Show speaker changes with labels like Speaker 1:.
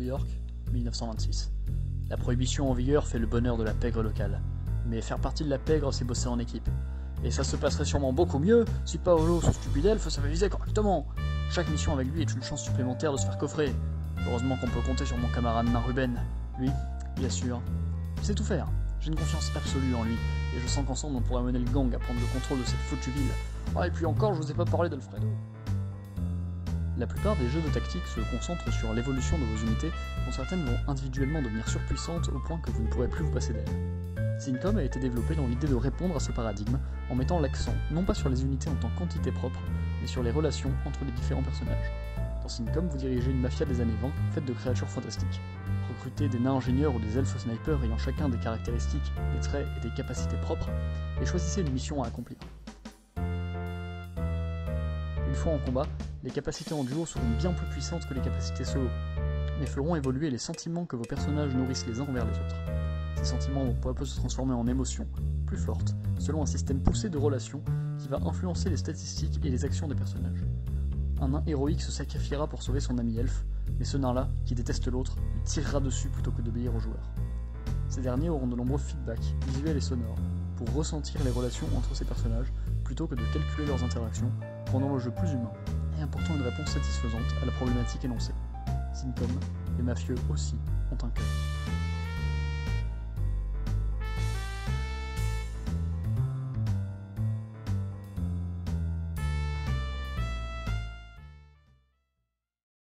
Speaker 1: New York, 1926. La prohibition en vigueur fait le bonheur de la pègre locale. Mais faire partie de la pègre, c'est bosser en équipe. Et ça se passerait sûrement beaucoup mieux si Paolo, ce stupide elfe, savait viser correctement. Chaque mission avec lui est une chance supplémentaire de se faire coffrer. Heureusement qu'on peut compter sur mon camarade Ruben. Lui, il assure. Il sait tout faire. J'ai une confiance absolue en lui. Et je sens qu'ensemble on pourrait mener le gang à prendre le contrôle de cette foutue ville. Ah, et puis encore, je vous ai pas parlé d'Alfredo. La plupart des jeux de tactique se concentrent sur l'évolution de vos unités, dont certaines vont individuellement devenir surpuissantes au point que vous ne pourrez plus vous passer d'elles. Syncom a été développé dans l'idée de répondre à ce paradigme en mettant l'accent non pas sur les unités en tant qu'entité propre, mais sur les relations entre les différents personnages. Dans Syncom, vous dirigez une mafia des années 20 faite de créatures fantastiques. Recrutez des nains ingénieurs ou des elfes snipers ayant chacun des caractéristiques, des traits et des capacités propres, et choisissez une mission à accomplir. Une fois en combat, les capacités en duo seront bien plus puissantes que les capacités solo, mais feront évoluer les sentiments que vos personnages nourrissent les uns envers les autres. Ces sentiments vont peu à peu se transformer en émotions, plus fortes, selon un système poussé de relations qui va influencer les statistiques et les actions des personnages. Un nain héroïque se sacrifiera pour sauver son ami elfe, mais ce nain-là, qui déteste l'autre, lui tirera dessus plutôt que d'obéir aux joueurs. Ces derniers auront de nombreux feedbacks, visuels et sonores, pour ressentir les relations entre ces personnages, plutôt que de calculer leurs interactions, rendant le jeu plus humain, et apportant une réponse satisfaisante à la problématique énoncée. Syncom, les mafieux aussi, ont un cœur.